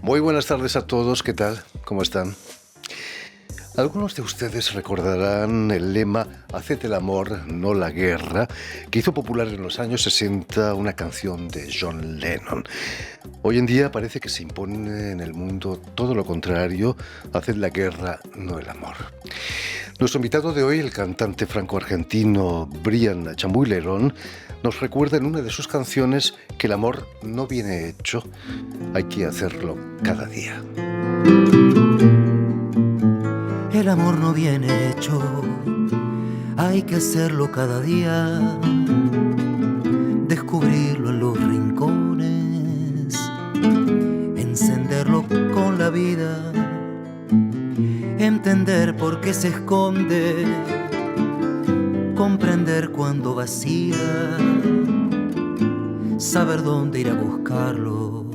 Muy buenas tardes a todos, ¿qué tal? ¿Cómo están? Algunos de ustedes recordarán el lema "Haced el amor, no la guerra", que hizo popular en los años 60 una canción de John Lennon. Hoy en día parece que se impone en el mundo todo lo contrario: haced la guerra, no el amor. Nuestro invitado de hoy, el cantante franco-argentino Brian Chambuy Lerón, nos recuerda en una de sus canciones que el amor no viene hecho, hay que hacerlo cada día. El amor no viene hecho, hay que hacerlo cada día, descubrirlo en los rincones, encenderlo con la vida, entender por qué se esconde, comprender cuando vacila, saber dónde ir a buscarlo,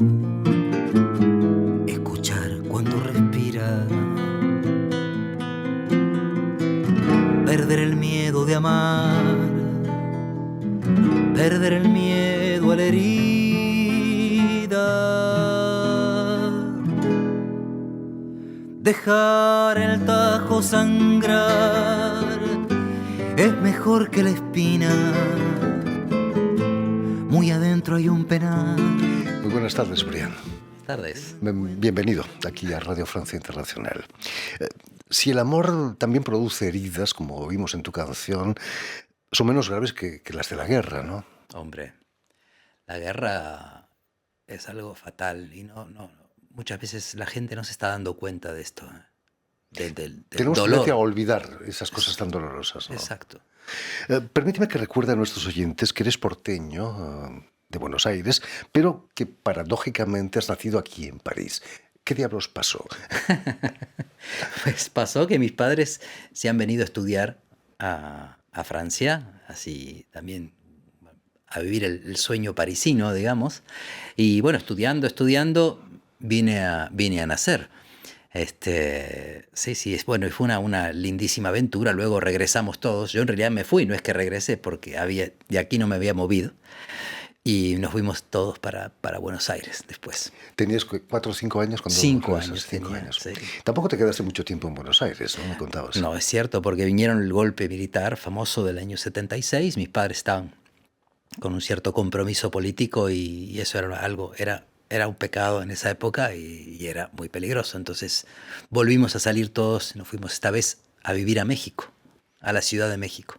escuchar cuando respira. Perder el miedo de amar, perder el miedo a la herida, dejar el tajo sangrar, es mejor que la espina, muy adentro hay un penal. Muy buenas tardes, Brian. Tardes. Bienvenido aquí a Radio Francia Internacional. Si el amor también produce heridas, como vimos en tu canción, son menos graves que las de la guerra, ¿no? Hombre, la guerra es algo fatal y muchas veces la gente no se está dando cuenta de esto, del Tenemos dolor. tendencia a olvidar esas cosas tan dolorosas, ¿no? Exacto. Permíteme que recuerde a nuestros oyentes que eres porteño, de Buenos Aires, pero que paradójicamente has nacido aquí en París. ¿Qué diablos pasó? Pues pasó que mis padres se han venido a estudiar a Francia, así también a vivir el sueño parisino, digamos. Y bueno, estudiando, vine a nacer. Sí, bueno, y fue una lindísima aventura. Luego regresamos todos. Yo en realidad me fui, no es que regresé, porque de aquí no me había movido. Y nos fuimos todos para Buenos Aires después. ¿Tenías 4 o 5 años cuando 5 regresaste? años 5 tenía, años. sí. Tampoco te quedaste mucho tiempo en Buenos Aires, ¿no? Me contabas. No, es cierto, porque vinieron el golpe militar famoso del año 76. Mis padres estaban con un cierto compromiso político y eso era un pecado en esa época y era muy peligroso. Entonces volvimos a salir todos, nos fuimos esta vez a vivir a México, a la Ciudad de México.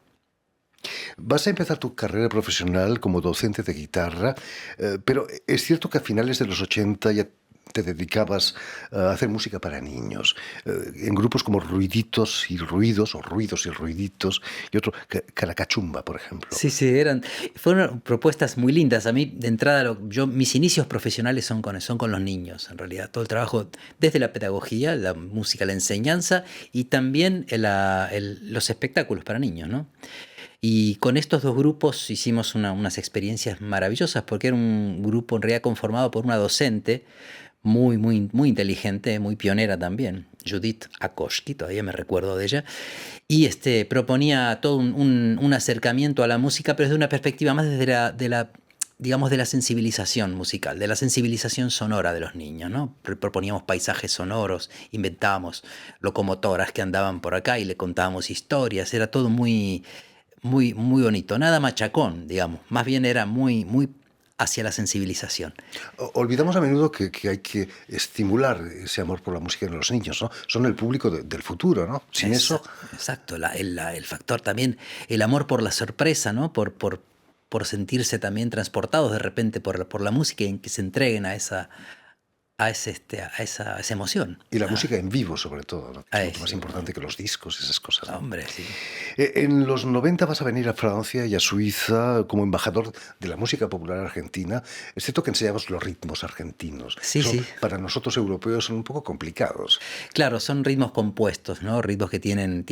Vas a empezar tu carrera profesional como docente de guitarra, pero es cierto que a finales de los 80 ya te dedicabas a hacer música para niños, en grupos como Ruiditos y Ruidos, o Ruidos y Ruiditos, y otro, Caracachumba, por ejemplo. Sí, fueron propuestas muy lindas. A mí, de entrada, mis inicios profesionales son con los niños, en realidad. Todo el trabajo, desde la pedagogía, la música, la enseñanza, y también los espectáculos para niños, ¿no? Y con estos dos grupos hicimos unas experiencias maravillosas, porque era un grupo en realidad conformado por una docente muy, muy, muy inteligente, muy pionera también, Judith Akoski, todavía me recuerdo de ella, y proponía todo un acercamiento a la música, pero desde una perspectiva más desde digamos, de la sensibilización musical, de la sensibilización sonora de los niños, ¿no? Proponíamos paisajes sonoros, inventábamos locomotoras que andaban por acá y le contábamos historias, era todo muy, muy, muy bonito, nada machacón, digamos, más bien era muy, muy hacia la sensibilización. Olvidamos a menudo que hay que estimular ese amor por la música en los niños, ¿no? Son el público del futuro, ¿no? Sin eso... Exacto, el factor también, el amor por la sorpresa, ¿no? Por sentirse también transportados de repente por la música y en que se entreguen a esa emoción. Y la música en vivo, sobre todo, ¿no? Que es lo más Sí. importante que los discos y esas cosas, ¿no? Hombre, sí. En los 90 vas a venir a Francia y a Suiza como embajador de la música popular argentina. Es cierto que enseñamos los ritmos argentinos. Sí, Eso, sí. para nosotros europeos son un poco complicados. Claro, son ritmos compuestos, ¿no? Ritmos que tienen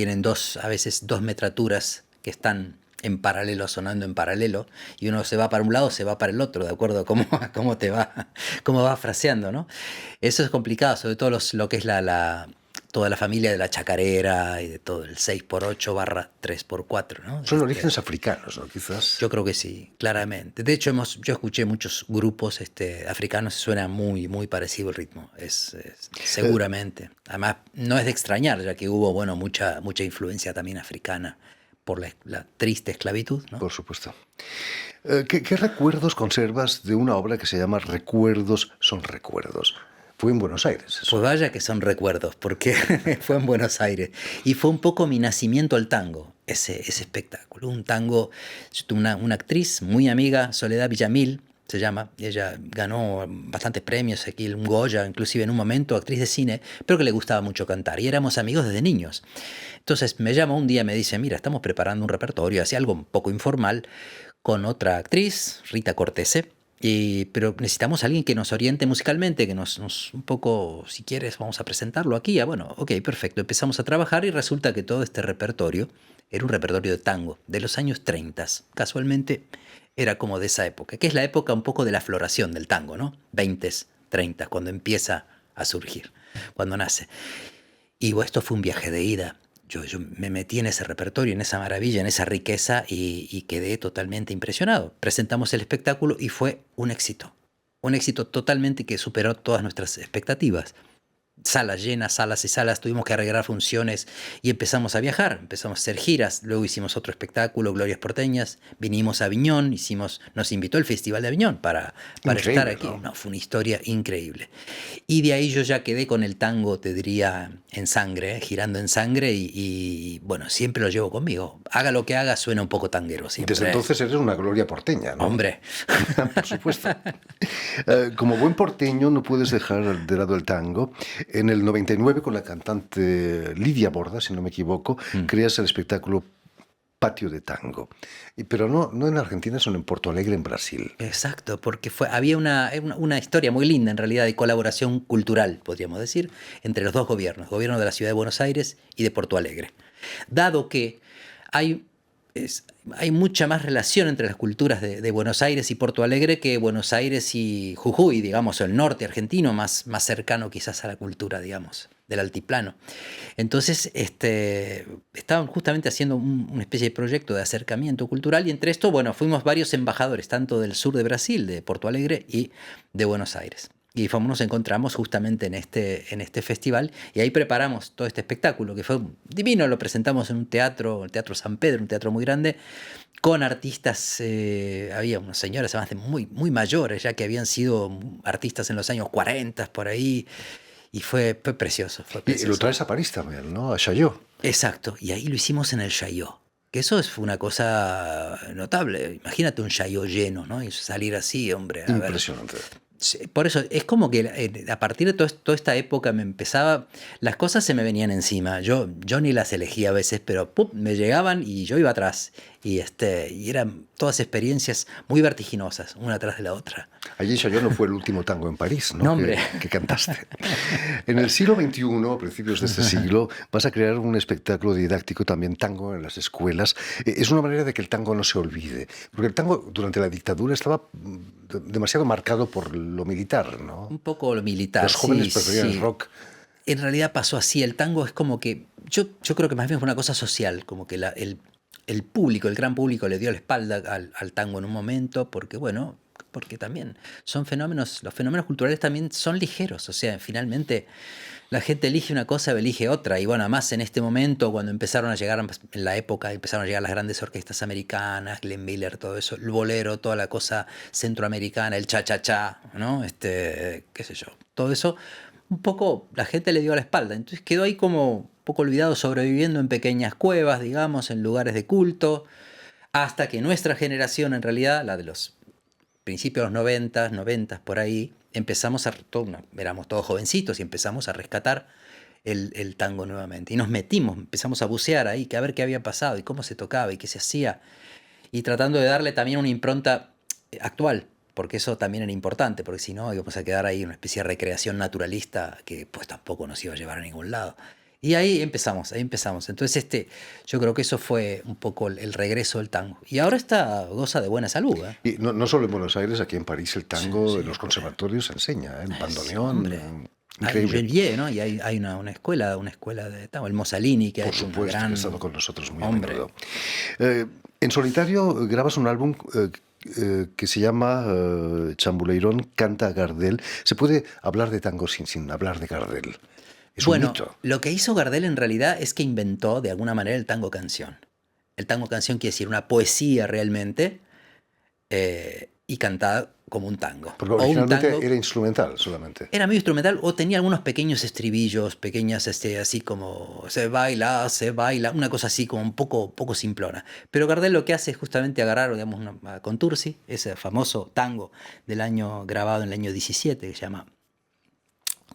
a veces dos metraturas que están en paralelo, sonando en paralelo, y uno se va para un lado, se va para el otro, de acuerdo a cómo cómo va fraseando, ¿no? Eso es complicado, sobre todo lo que es toda la familia de la chacarera y de todo el 6x8 barra 3x4, ¿no? Son orígenes africanos, ¿no? Quizás. Yo creo que sí, claramente. De hecho, yo escuché muchos grupos africanos y suena muy, muy parecido el ritmo. Seguramente. Además, no es de extrañar, ya que hubo, bueno, mucha influencia también africana por la triste esclavitud, ¿no? Por supuesto. ¿Qué recuerdos conservas de una obra que se llama Recuerdos son recuerdos? Fue en Buenos Aires eso. Pues vaya que son recuerdos, porque fue en Buenos Aires. Y fue un poco mi nacimiento al tango, ese espectáculo. Un tango, yo tuve una actriz muy amiga, Soledad Villamil, se llama. Ella ganó bastantes premios aquí, un Goya, inclusive en un momento, actriz de cine, pero que le gustaba mucho cantar. Y éramos amigos desde niños. Entonces me llama un día y me dice, mira, estamos preparando un repertorio, así algo un poco informal, con otra actriz, Rita Cortese. Pero necesitamos a alguien que nos oriente musicalmente, que nos un poco, si quieres, vamos a presentarlo aquí. Bueno, ok, perfecto. Empezamos a trabajar y resulta que todo este repertorio era un repertorio de tango de los años 30. Casualmente era como de esa época, que es la época un poco de la floración del tango, ¿no? 20, 30, cuando empieza a surgir, cuando nace. Y bueno, esto fue un viaje de ida. Yo me metí en ese repertorio, en esa maravilla, en esa riqueza y quedé totalmente impresionado. Presentamos el espectáculo y fue un éxito totalmente que superó todas nuestras expectativas. Salas llenas, salas y salas, tuvimos que arreglar funciones y empezamos a viajar, empezamos a hacer giras, luego hicimos otro espectáculo, Glorias Porteñas, vinimos a Aviñón, nos invitó el Festival de Aviñón para estar aquí. No, fue una historia increíble. Y de ahí yo ya quedé con el tango, te diría, en sangre, girando en sangre y bueno, siempre lo llevo conmigo. Haga lo que haga, suena un poco tanguero siempre. Desde entonces eres una gloria porteña, ¿no? Hombre. Por supuesto. Como buen porteño no puedes dejar de lado el tango. En el 99, con la cantante Lidia Borda, si no me equivoco, creas el espectáculo Patio de Tango. Pero no en Argentina, sino en Porto Alegre, en Brasil. Exacto, porque había una historia muy linda, en realidad, de colaboración cultural, podríamos decir, entre los dos gobiernos, el gobierno de la ciudad de Buenos Aires y de Porto Alegre. Dado que hay mucha más relación entre las culturas de Buenos Aires y Porto Alegre que Buenos Aires y Jujuy, digamos, o el norte argentino, más cercano quizás a la cultura, digamos, del altiplano. Entonces, estaban justamente haciendo una especie de proyecto de acercamiento cultural y entre esto, bueno, fuimos varios embajadores, tanto del sur de Brasil, de Porto Alegre y de Buenos Aires. Y nos encontramos justamente en este festival y ahí preparamos todo este espectáculo que fue divino. Lo presentamos en un teatro, el Teatro San Pedro, un teatro muy grande, con artistas. Había unas señoras además muy, muy mayores, ya que habían sido artistas en los años 40 por ahí. Y fue precioso. Y lo traes a París también, ¿no? A Chaillot. Exacto. Y ahí lo hicimos en el Chaillot. Que eso fue una cosa notable. Imagínate un Chaillot lleno, ¿no? Y salir así, hombre. Impresionante. Por eso es como que a partir de toda esta época las cosas se me venían encima. Yo ni las elegía a veces, pero ¡pum!, me llegaban y yo iba atrás. Y eran todas experiencias muy vertiginosas, una tras de la otra. Allí Chaillot no fue el último tango en París, ¿no? No, hombre. Que cantaste. En el siglo XXI, a principios de este siglo, vas a crear un espectáculo didáctico, también tango en las escuelas. Es una manera de que el tango no se olvide. Porque el tango durante la dictadura estaba demasiado marcado por lo militar, ¿no? Un poco lo militar. Los jóvenes preferían el rock. En realidad pasó así. El tango es como que... Yo creo que más bien fue una cosa social, como que el público, el gran público le dio la espalda al tango en un momento, porque también son los fenómenos culturales también son ligeros, o sea, finalmente la gente elige una cosa, elige otra, y bueno, además en este momento, cuando empezaron a llegar, en la época, empezaron a llegar las grandes orquestas americanas, Glenn Miller, todo eso, el bolero, toda la cosa centroamericana, el cha-cha-cha, ¿no? Qué sé yo, todo eso, un poco la gente le dio la espalda, entonces quedó ahí como un poco olvidado, sobreviviendo en pequeñas cuevas, digamos, en lugares de culto, hasta que nuestra generación, en realidad, la de los principios de los 90 por ahí, éramos todos jovencitos y empezamos a rescatar el tango nuevamente. Y nos empezamos a bucear ahí, a ver qué había pasado y cómo se tocaba y qué se hacía. Y tratando de darle también una impronta actual, porque eso también era importante, porque si no íbamos a quedar ahí en una especie de recreación naturalista que pues tampoco nos iba a llevar a ningún lado. Y ahí empezamos. Entonces yo creo que eso fue un poco el regreso del tango. Y ahora goza de buena salud. Y no solo en Buenos Aires, aquí en París el tango, sí, en los conservatorios se enseña, en bandoneón, Increíble. Genvier, ¿no? Y hay una escuela de tango, el Mossalini, que Por ha hecho una supuesto, que gran... ha estado con nosotros muy a Hombre. menudo. En solitario grabas un álbum que se llama Chambuleirón canta a Gardel. ¿Se puede hablar de tango sin hablar de Gardel? Es un Bueno, mito. lo que hizo Gardel en realidad es que inventó de alguna manera el tango canción. El tango canción quiere decir una poesía realmente y cantada como un tango. Porque O un originalmente tango era instrumental solamente. era medio instrumental o tenía algunos pequeños estribillos, pequeñas así como se baila, una cosa así como un poco simplona. Pero Gardel lo que hace es justamente agarrar, digamos, a Contursi, ese famoso tango grabado en el año 17 que se llama,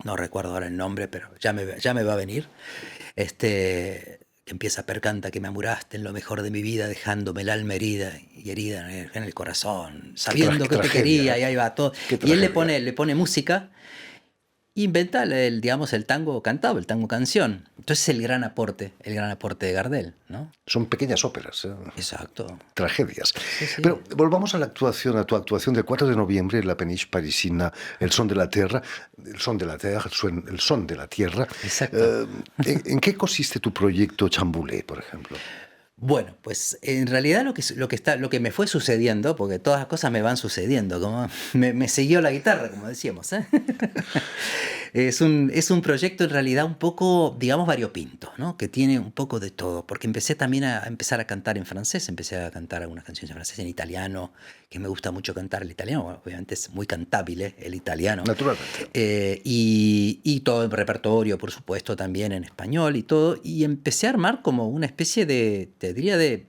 no recuerdo ahora el nombre, pero ya me va a venir, que empieza percanta que me amuraste en lo mejor de mi vida, dejándome el alma herida en el corazón, sabiendo que te quería, y ahí va todo. Y él le pone música, inventa digamos, el tango cantado, el tango canción. Entonces el gran aporte de Gardel, ¿no? Son pequeñas óperas. Exacto. Tragedias. Sí. Pero volvamos a tu actuación del 4 de noviembre en la Péniche parisina, El Son de la Tierra, el son de la tierra. Exacto. ¿En qué consiste tu proyecto Chamboulé, por ejemplo? Bueno, pues en realidad lo que me fue sucediendo, porque todas las cosas me van sucediendo, como me siguió la guitarra, como decíamos, ¿eh? Es un proyecto en realidad un poco, digamos, variopinto, ¿no? Que tiene un poco de todo, porque empecé también a empezar a cantar en francés, empecé a cantar algunas canciones en francés, en italiano, que me gusta mucho cantar el italiano, bueno, obviamente es muy cantable el italiano. Naturalmente. Y todo el repertorio, por supuesto, también en español y todo, y empecé a armar como una especie te diría de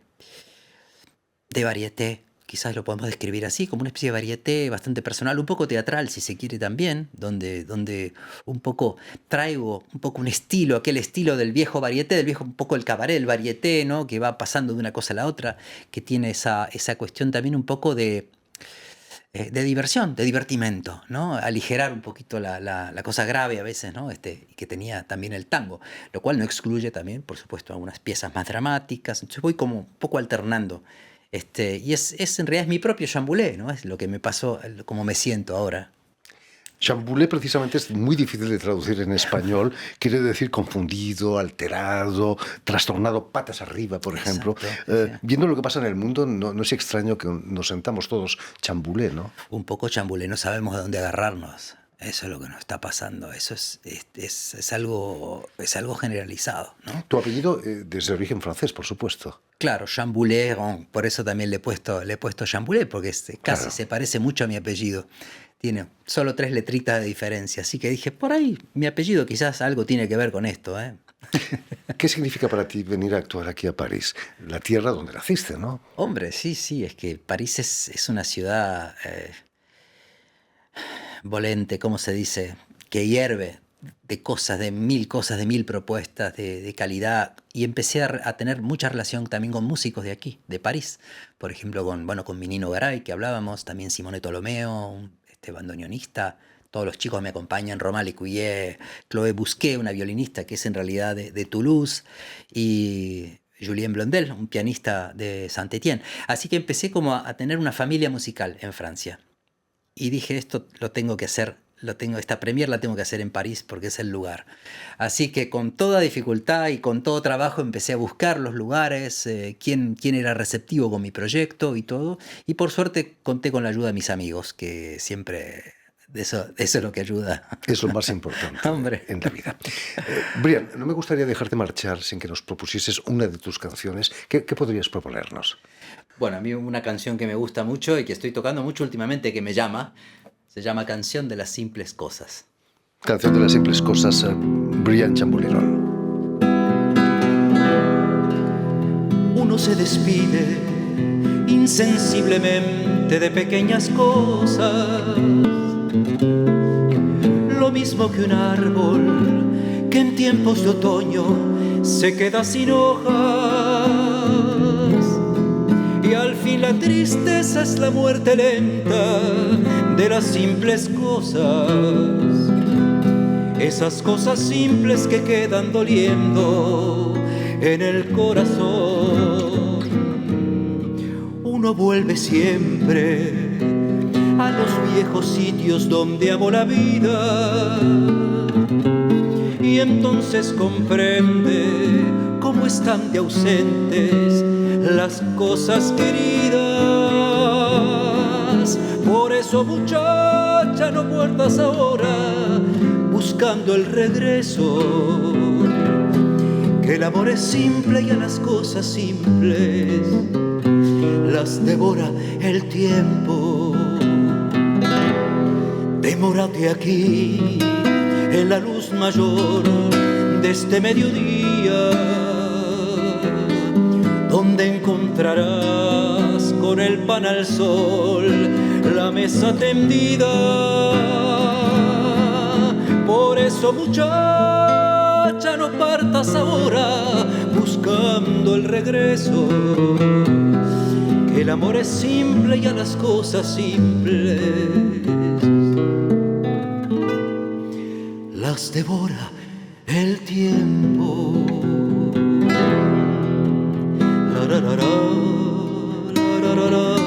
varieté, quizás lo podemos describir así, como una especie de varieté bastante personal, un poco teatral si se quiere también, donde un poco traigo un poco un estilo, aquel estilo del viejo varieté, un poco el cabaret, el varieté, ¿no? Que va pasando de una cosa a la otra, que tiene esa cuestión también un poco de diversión, de divertimento, ¿no? Aligerar un poquito la cosa grave a veces, ¿no? Que tenía también el tango, lo cual no excluye también, por supuesto, algunas piezas más dramáticas. Entonces voy como un poco alternando. Y en realidad es mi propio chamboulé, ¿no? Es lo que me pasó, como me siento ahora. Chamboulé precisamente es muy difícil de traducir en español. Quiere decir confundido, alterado, trastornado, patas arriba, por ejemplo. Exacto, sí. Viendo lo que pasa en el mundo, no es extraño que nos sentamos todos chamboulé, ¿no? Un poco chamboulé, no sabemos de dónde agarrarnos. Eso es lo que nos está pasando. Eso es algo generalizado, ¿no? Tu apellido desde origen francés, por supuesto. Claro, Chamboulé, por eso también le he puesto Chamboulé, porque casi Claro. se parece mucho a mi apellido. Tiene solo 3 letritas de diferencia. Así que dije, por ahí mi apellido quizás algo tiene que ver con esto, ¿eh? ¿Qué significa para ti venir a actuar aquí a París? La tierra donde naciste, ¿no? Hombre, sí, es que París es una ciudad volente, ¿cómo se dice? Que hierve de mil propuestas de calidad. Y empecé a tener mucha relación también con músicos de aquí, de París. Por ejemplo, con Minino Garay, que hablábamos, también Simone Tolomeo, bandoneonista. Todos los chicos me acompañan, Romain Lécuyer, Chloé Bousquet, una violinista que es en realidad de Toulouse, y Julien Blondel, un pianista de Saint-Étienne. Así que empecé como a tener una familia musical en Francia. Y dije, esto lo tengo que hacer, esta premier la tengo que hacer en París porque es el lugar. Así que con toda dificultad y con todo trabajo empecé a buscar los lugares, quién era receptivo con mi proyecto y todo. Y por suerte conté con la ayuda de mis amigos, que siempre eso es lo que ayuda. Es lo más importante Hombre. en la vida. Brian, no me gustaría dejarte marchar sin que nos propusieses una de tus canciones. ¿Qué podrías proponernos? Bueno, a mí una canción que me gusta mucho y que estoy tocando mucho últimamente que se llama Canción de las Simples Cosas. Canción de las Simples Cosas, Brian Chamboulirón. Uno se despide insensiblemente de pequeñas cosas, lo mismo que un árbol que en tiempos de otoño se queda sin hojas. Y al fin la tristeza es la muerte lenta de las simples cosas, esas cosas simples que quedan doliendo en el corazón. Uno vuelve siempre a los viejos sitios donde amó la vida, y entonces comprende cómo están de ausentes las cosas queridas. Por eso, muchacha, no muerdas ahora buscando el regreso, que el amor es simple y a las cosas simples las devora el tiempo. Demórate aquí en la luz mayor de este mediodía, donde encontrarás con el pan al sol la mesa tendida. Por eso, muchacha, no partas ahora buscando el regreso, que el amor es simple y a las cosas simples las devora el tiempo. La, la, la, la, la, la, la, la.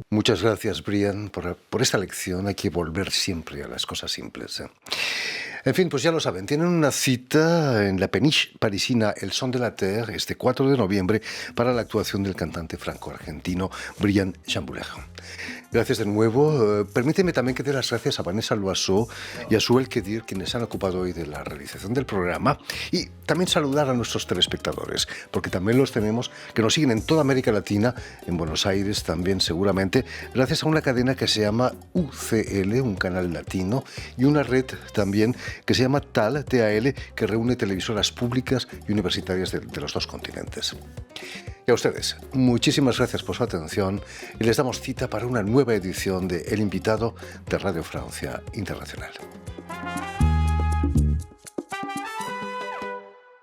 Muchas gracias, Brian, por esta lección. Hay que volver siempre a las cosas simples. En fin, pues ya lo saben, tienen una cita en la Péniche parisina El Son de la Terre este 4 de noviembre para la actuación del cantante franco-argentino Brian Chambouler. Gracias de nuevo. Permíteme también que dé las gracias a Vanessa Loiseau y a Suel Kedir, quienes han ocupado hoy de la realización del programa, y también saludar a nuestros telespectadores, porque también los tenemos, que nos siguen en toda América Latina, en Buenos Aires también seguramente, gracias a una cadena que se llama UCL, un canal latino, y una red también que se llama TAL, que reúne televisoras públicas y universitarias de los dos continentes. Y a ustedes, muchísimas gracias por su atención y les damos cita para una nueva edición de El Invitado de Radio Francia Internacional.